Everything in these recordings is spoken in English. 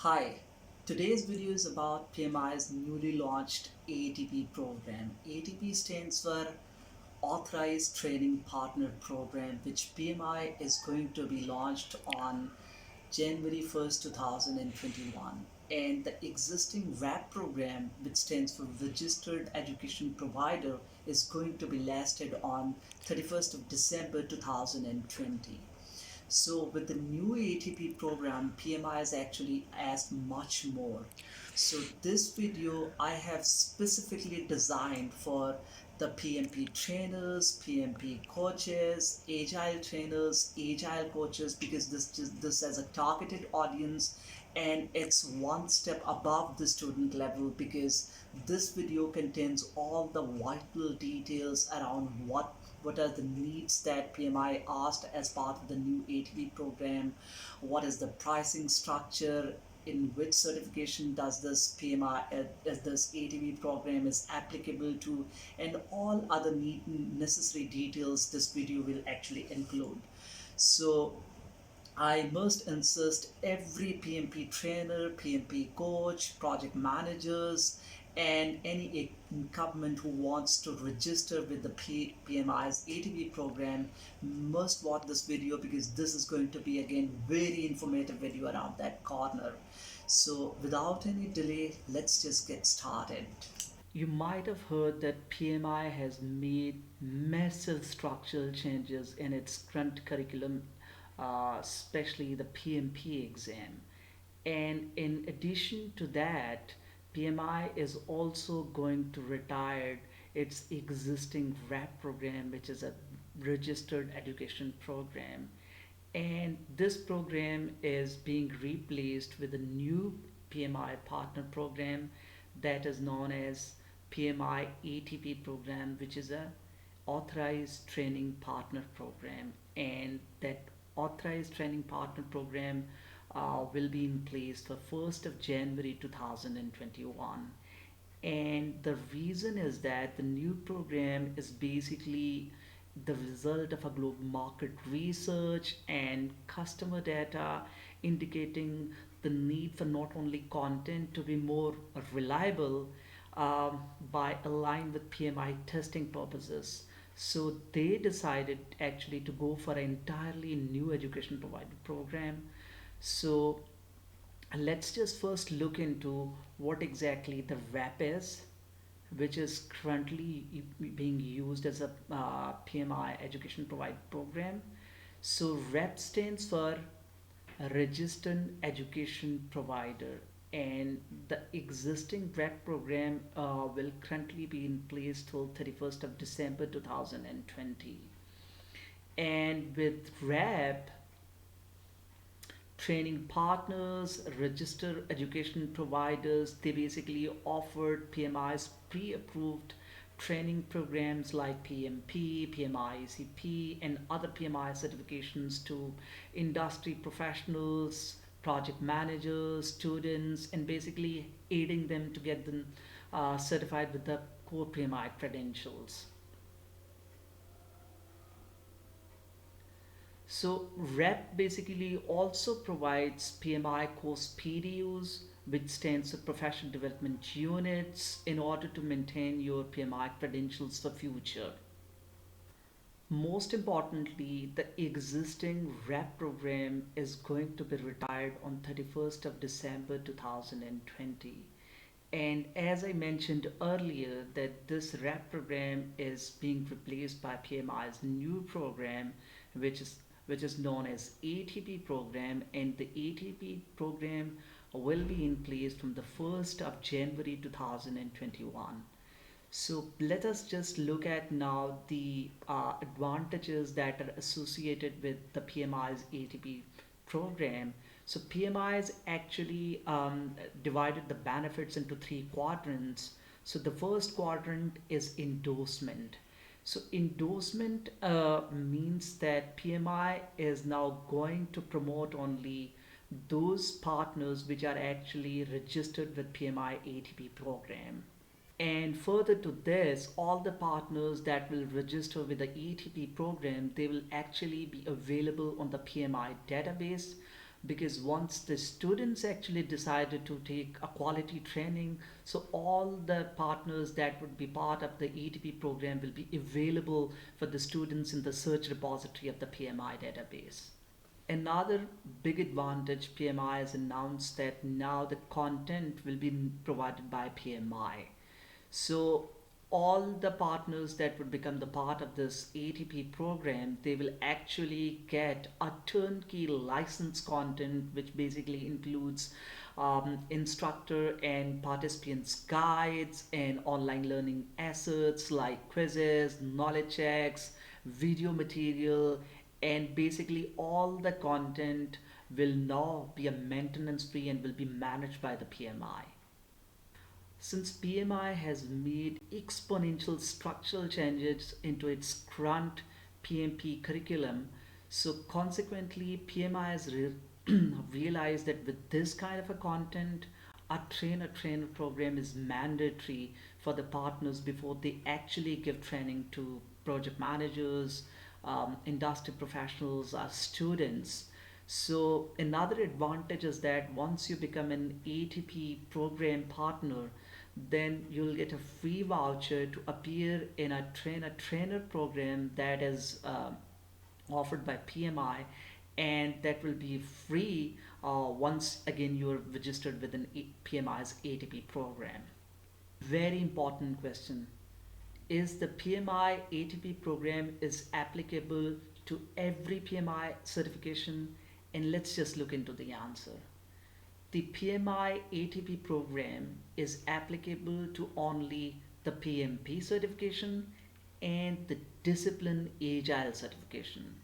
Hi, today's video is about PMI's newly launched ATP program. ATP stands for Authorized Training Partner Program, which PMI is going to be launched on January 1st, 2021. And the existing RAP program, which stands for Registered Education Provider, is going to be lasted on 31st of December 2020. So with the new ATP program, PMI has actually asked much more. So this video I have specifically designed for the PMP trainers, PMP coaches, agile trainers, agile coaches, because this has a targeted audience and it's one step above the student level, because this video contains all the vital details around what are the needs that PMI asked as part of the new ATP program, what is the pricing structure, in which certification does this PMI, as this ATP program is applicable to, and all other necessary details this video will actually include. So I must insist every PMP trainer, PMP coach, project managers, and any incumbent who wants to register with the PMI's ATP program must watch this video, because this is going to be again very informative video around that corner. So without any delay, let's just get started. You might have heard that PMI has made massive structural changes in its current curriculum, especially the PMP exam. And in addition to that, PMI is also going to retire its existing RAP program, which is a registered education program. And this program is being replaced with a new PMI partner program that is known as PMI-ATP program, which is a authorized training partner program. And that authorized training partner program will be in place for 1st of January 2021. And the reason is that the new program is basically the result of a global market research and customer data indicating the need for not only content to be more reliable, by align with PMI testing purposes. So they decided actually to go for an entirely new education provider program. So let's just first look into what exactly the RAP is, which is currently being used as a PMI education provider program. So REP stands for Registered Education Provider, and the existing REP program will currently be in place till 31st of December 2020. And with REP, training partners, register education providers, they basically offered PMI's pre-approved training programs like PMP, PMI-ACP, and other PMI certifications to industry professionals, project managers, students, and basically aiding them to get them certified with the core PMI credentials. So REP basically also provides PMI course PDUs, which stands for Professional Development Units, in order to maintain your PMI credentials for future. Most importantly, the existing REP program is going to be retired on 31st of December 2020. And as I mentioned earlier, that this REP program is being replaced by PMI's new program, which is which is known as ATP program, and the ATP program will be in place from the 1st of January 2021. So let us just look at now the advantages that are associated with the PMI's ATP program. So PMI is actually divided the benefits into three quadrants. So the first quadrant is endorsement. So endorsement means that PMI is now going to promote only those partners which are actually registered with PMI ATP program. And further to this, all the partners that will register with the ATP program, they will actually be available on the PMI database, because once the students actually decided to take a quality training, so all the partners that would be part of the ATP program will be available for the students in the search repository of the PMI database. Another big advantage, PMI has announced that now the content will be provided by PMI. So all the partners that would become the part of this ATP program, they will actually get a turnkey license content, which basically includes instructor and participants guides and online learning assets like quizzes, knowledge checks, video material, and basically all the content will now be a maintenance free and will be managed by the PMI. Since PMI has made exponential structural changes into its current PMP curriculum, so consequently PMI has realized that with this kind of a content, a trainer program is mandatory for the partners before they actually give training to project managers, industry professionals, or students. So another advantage is that once you become an ATP program partner, then you'll get a free voucher to appear in a trainer program that is offered by PMI, and that will be free once again you're registered with an PMI's ATP program. Very important question: is the PMI ATP program is applicable to every PMI certification? And let's just look into the answer. The PMI ATP program is applicable to only the PMP certification and the discipline Agile certification.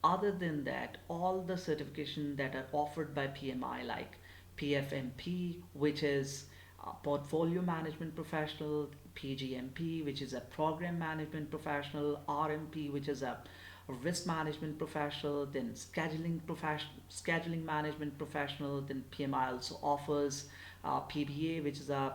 Other than that, all the certifications that are offered by PMI, like PFMP, which is a portfolio management professional, PGMP, which is a program management professional, RMP, which is a risk management professional, then scheduling management professional, then PMI also offers PBA, which is a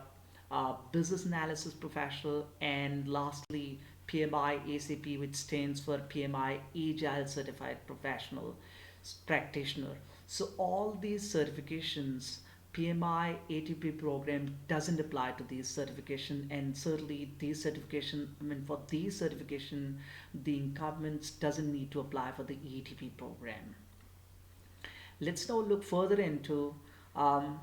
business analysis professional, and lastly PMI-ACP, which stands for PMI Agile Certified Professional Practitioner. So all these certifications, PMI ATP program doesn't apply to these certification, and certainly these certification, I mean for these certification, the incumbents doesn't need to apply for the ATP program. Let's now look further into um,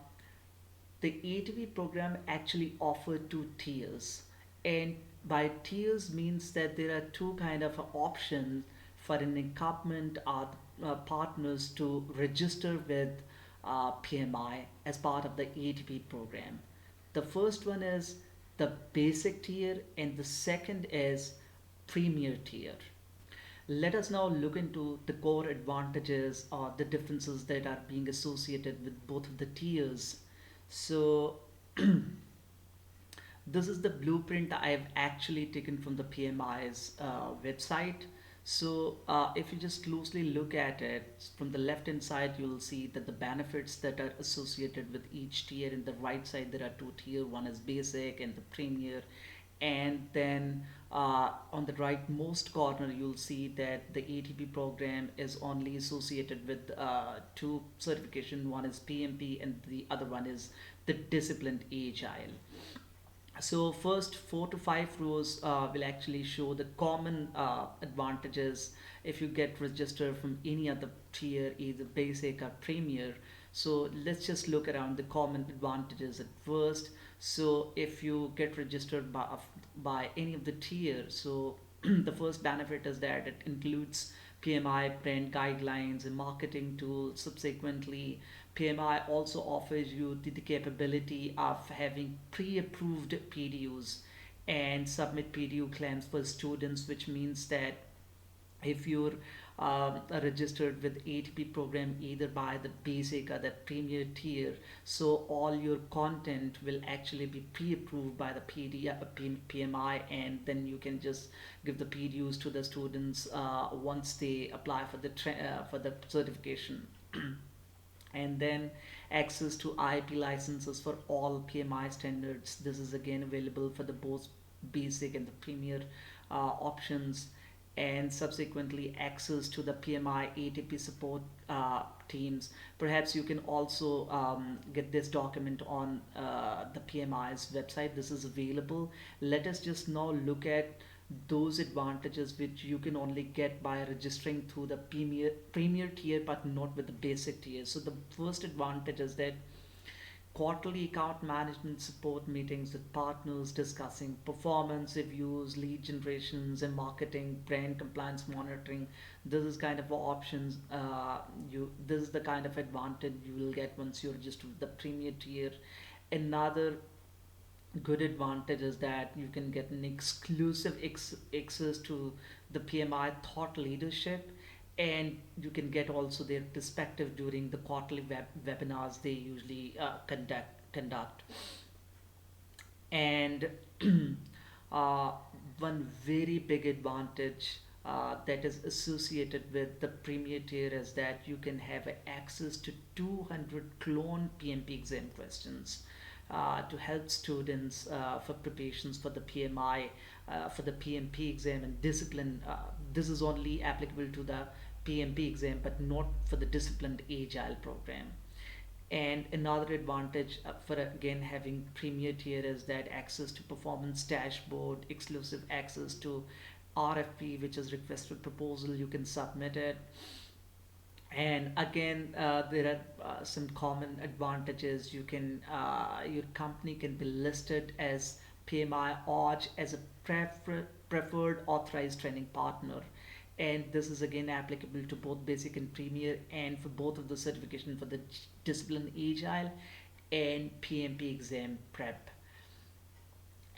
the ATP program actually offered two tiers, and by tiers means that there are two kind of options for an incumbent or partners to register with PMI as part of the ATP program. The first one is the basic tier, and the second is premier tier. Let us now look into the core advantages or the differences that are being associated with both of the tiers. So this is the blueprint I've actually taken from the PMI's website. So if you just closely look at it, from the left hand side, you'll see that the benefits that are associated with each tier. In the right side, there are two tier. One is basic and the premier. And then on the rightmost corner, you'll see that the ATP program is only associated with two certification. One is PMP and the other one is the disciplined Agile. So first 4 to 5 rows will actually show the common advantages if you get registered from any other tier, either basic or premier. So let's just look around the common advantages at first. So if you get registered by any of the tier, so the first benefit is that it includes PMI brand guidelines and marketing tools. Subsequently, PMI also offers you the capability of having pre-approved PDUs and submit PDU claims for students, which means that if you're registered with ATP program either by the basic or the premier tier, so all your content will actually be pre-approved by the PMI, and then you can just give the PDUs to the students once they apply for the certification. And then access to IP licenses for all PMI standards. This is again available for the both basic and the premier options, and subsequently access to the PMI ATP support teams. Perhaps you can also get this document on the PMI's website. This is available. Let us just now look at those advantages which you can only get by registering through the premier tier but not with the basic tier. So the first advantage is that quarterly account management support meetings with partners discussing performance reviews, lead generations, and marketing, brand compliance monitoring. This is kind of options. This is the kind of advantage you will get once you register with the premier tier. Another good advantage is that you can get an exclusive access to the PMI thought leadership, and you can get also their perspective during the quarterly webinars they usually conduct. And uh, one very big advantage that is associated with the premier tier is that you can have access to 200 clone PMP exam questions to help students for preparations for the PMI, for the PMP exam and discipline. This is only applicable to the PMP exam, but not for the disciplined Agile program. And another advantage for again having premier tier is that access to performance dashboard, exclusive access to R.E.P, which is requested proposal. You can submit it, and again there are some common advantages. You can your company can be listed as PMI-ACP as a preferred authorized training partner, and this is again applicable to both basic and premier, and for both of the certification for the discipline Agile and PMP exam prep.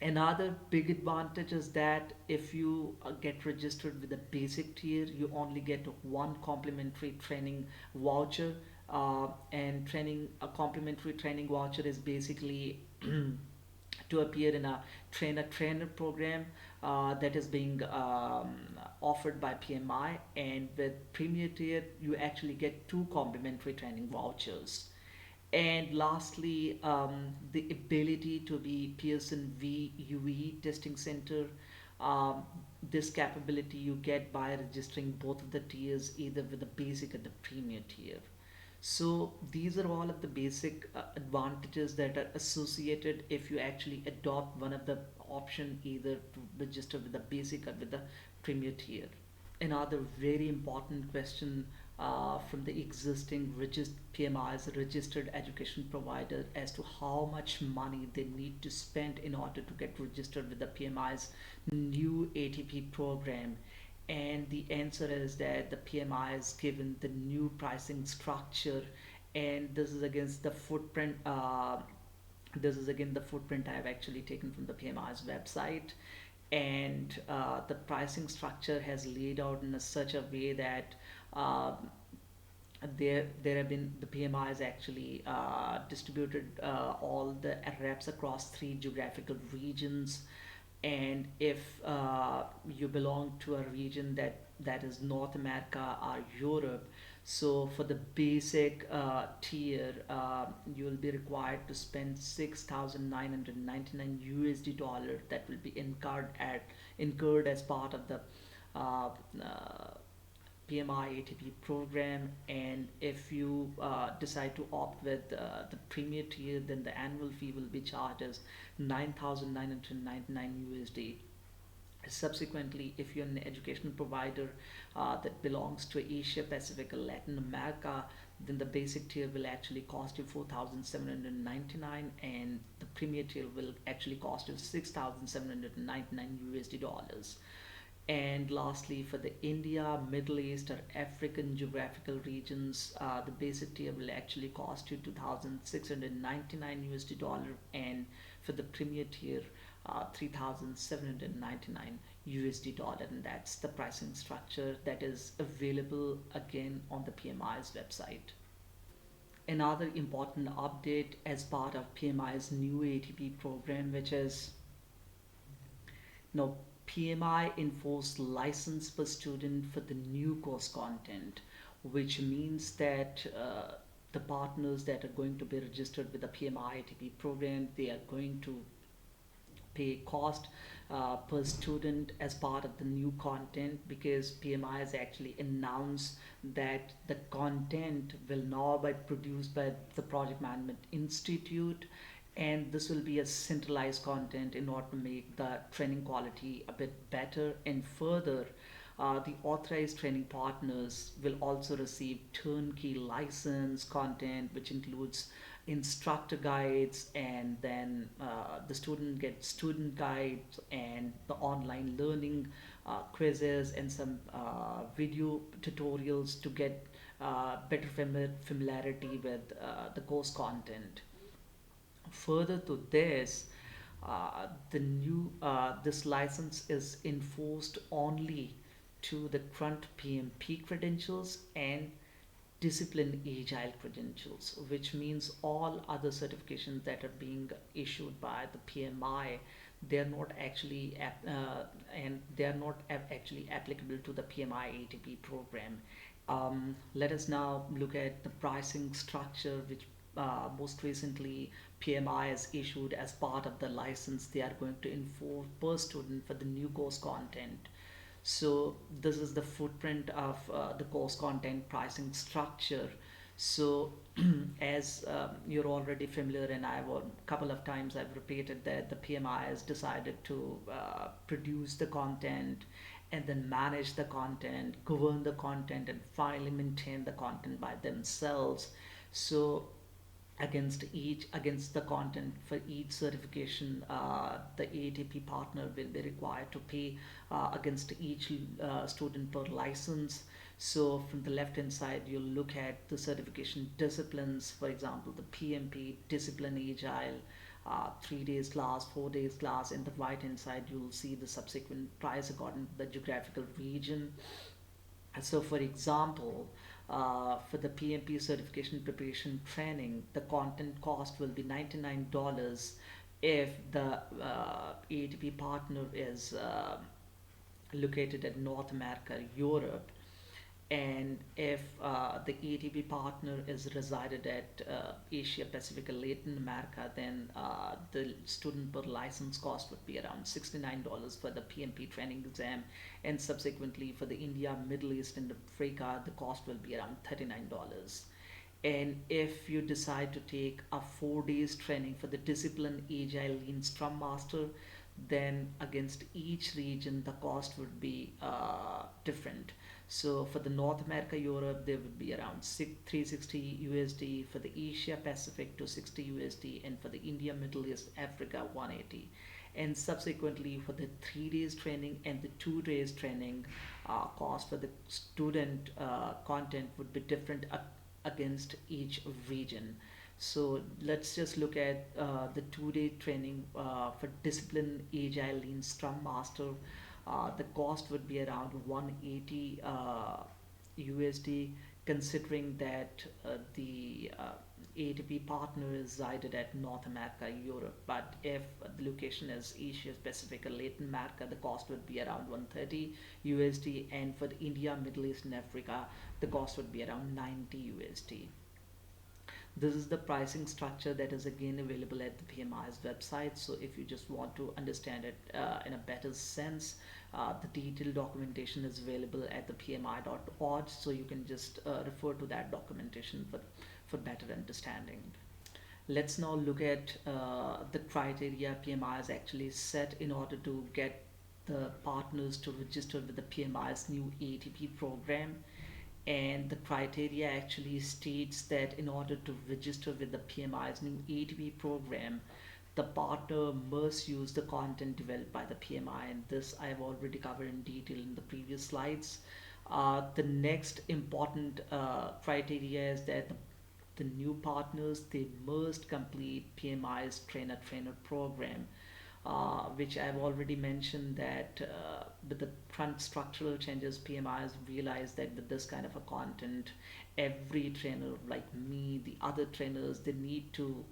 Another big advantage is that if you get registered with a basic tier, you only get one complimentary training voucher. And training a complimentary training voucher is basically to appear in a trainer program that is being offered by PMI, and with premier tier you actually get two complimentary training vouchers. And lastly, the ability to be Pearson VUE testing center. Um, this capability you get by registering both of the tiers, either with the basic or the premier tier. So these are all of the basic advantages that are associated if you actually adopt one of the option, either to register with the basic or with the premier tier. Another very important question from the existing PMI's registered education provider as to how much money they need to spend in order to get registered with the PMI's new ATP program. And the answer is that the PMI is given the new pricing structure, and this is against the footprint. This is again the footprint I have actually taken from the PMI's website, and the pricing structure has laid out in such a way that uh, there have been the PMI has actually distributed all the reps across three geographical regions. And if you belong to a region that is North America or Europe, so for the basic tier, you will be required to spend 6,999 USD dollar that will be incurred as part of the uh, uh, PMI-ATP program. And if you decide to opt with the premier tier, then the annual fee will be charged as 9,999 USD. Subsequently, if you're an educational provider that belongs to Asia Pacific or Latin America, then the basic tier will actually cost you 4,799, and the premier tier will actually cost you 6,799 USD dollars. And lastly, for the India, Middle East, or African geographical regions, the basic tier will actually cost you 2,699 USD dollar, and for the premier tier, 3,799 USD dollar. And that's the pricing structure that is available again on the PMI's website. Another important update as part of PMI's new ATP program, which is now PMI enforced license per student for the new course content, which means that the partners that are going to be registered with the PMI ATP program, they are going to pay cost per student as part of the new content, because PMI has actually announced that the content will now be produced by the Project Management Institute, and this will be a centralized content in order to make the training quality a bit better. And further, the authorized training partners will also receive turnkey license content, which includes instructor guides, and then the student gets student guides and the online learning quizzes and some video tutorials to get better familiarity with the course content. Further to this, the new this license is enforced only to the current PMP credentials and discipline agile credentials, which means all other certifications that are being issued by the PMI, they are not actually and they are not actually applicable to the PMI-ATP program. Let us now look at the pricing structure, which most recently PMI has issued as part of the license they are going to enforce per student for the new course content. So this is the footprint of the course content pricing structure. So as you're already familiar, and I've a couple of times I've repeated that the PMI has decided to produce the content and then manage the content, govern the content, and finally maintain the content by themselves. So against the content for each certification, the ATP partner will be required to pay against each student per license. So from the left hand side, you'll look at the certification disciplines, for example the PMP discipline agile, 3 days class, 4 days class. In the right hand side, you'll see the subsequent price according to the geographical region. So, for example, for the PMP certification preparation training, the content cost will be $99 if the ATP partner is located at North America, Europe, and if the ATP partner is resided at Asia Pacific or Latin America, then the student per license cost would be around $69 for the PMP training exam, and subsequently for the India, Middle East, and Africa, the cost will be around $39. And if you decide to take a 4 days training for the discipline Agile Lean Scrum Master, then against each region the cost would be different. So for the North America, Europe, there would be around 360 USD, for the Asia Pacific 260 USD, and for the India, Middle East, Africa 180. And subsequently for the 3 days training and the 2 days training, cost for the student content would be different against each region. So let's just look at the 2 day training for discipline Agile Lean Scrum Master. The cost would be around 180 USD, considering that the ATP partner is resided at North America, Europe. But if the location is Asia Pacific or Latin America, the cost would be around 130 USD, and for the India, Middle East, and Africa, the cost would be around 90 USD. This is the pricing structure that is again available at the PMI's website. So if you just want to understand it in a better sense, the detailed documentation is available at the PMI.org. So you can just refer to that documentation for better understanding. Let's now look at the criteria PMI has actually set in order to get the partners to register with the PMI's new ATP program. And the criteria actually states that in order to register with the PMI's new ATP program, the partner must use the content developed by the PMI, and this I have already covered in detail in the previous slides. The next important criteria is that the new partners, they must complete PMI's trainer program, which I've already mentioned that with the current structural changes, PMI has realized that with this kind of a content, every trainer like me, the other trainers, they need to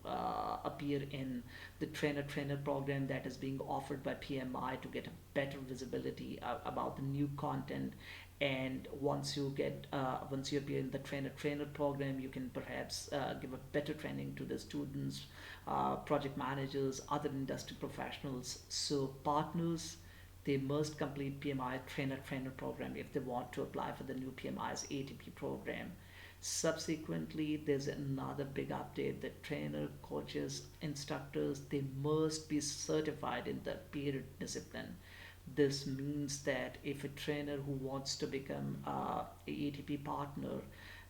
appear in the trainer program that is being offered by PMI to get a better visibility about the new content And once you appear in the trainer program, you can perhaps give a better training to the students, project managers, other industry professionals. So partners, they must complete PMI trainer program if they want to apply for the new PMI's ATP program. Subsequently, there's another big update that trainer, coaches, instructors, they must be certified in the period discipline. This means that if a trainer who wants to become a ATP partner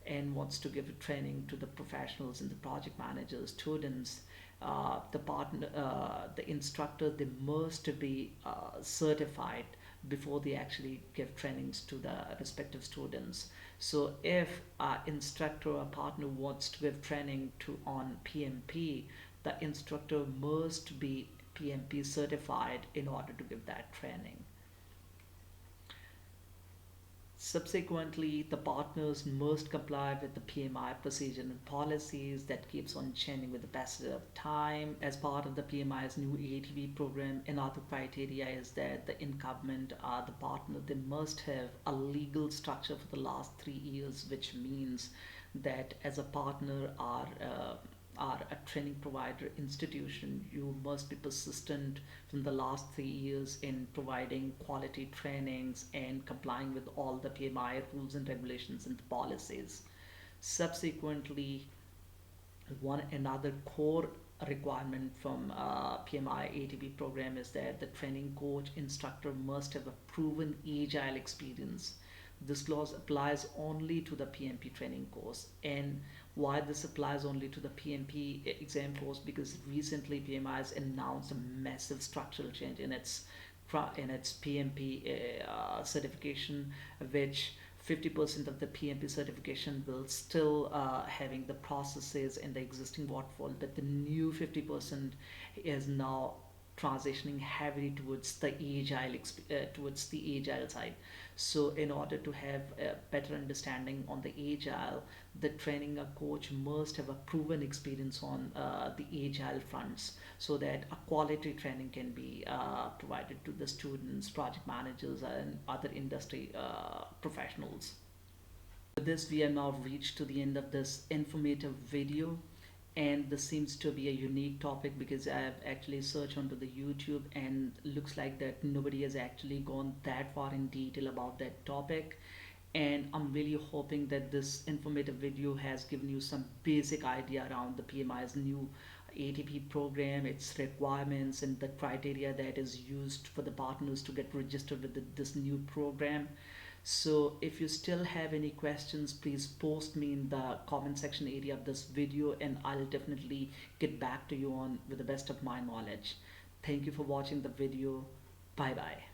and wants to give a training to the professionals and the project managers, students, the instructor, they must be certified before they actually give trainings to the respective students. So if an instructor or partner wants to give training to on PMP, the instructor must be PMP certified in order to give that training. Subsequently, the partners must comply with the PMI procedure and policies that keeps on changing with the passage of time. As part of the PMI's new ATP program, another criteria is that the incumbent the partner, they must have a legal structure for the last 3 years, which means that as a partner or a training provider institution, you must be persistent from the last 3 years in providing quality trainings and complying with all the PMI rules and regulations and policies. Subsequently, one another core requirement from PMI ATP program is that the training coach instructor must have a proven agile experience. This clause applies only to the PMP training course. And why this applies only to the PMP exam course? Because recently PMI has announced a massive structural change in its PMP certification, which 50% of the PMP certification will still having the processes in the existing waterfall, but the new 50% is now transitioning heavily towards the agile side. So in order to have a better understanding on the agile, the training a coach must have a proven experience on the agile fronts, so that a quality training can be provided to the students, project managers, and other industry professionals. With this, we are now reached to the end of this informative video, and this seems to be a unique topic because I have actually searched onto the YouTube and looks like that nobody has actually gone that far in detail about that topic. And I'm really hoping that this informative video has given you some basic idea around the PMI's new ATP program, its requirements, and the criteria that is used for the partners to get registered with this new program. So if you still have any questions, please post me in the comment section area of this video, and I'll definitely get back to you on with the best of my knowledge. Thank you for watching the video. Bye bye.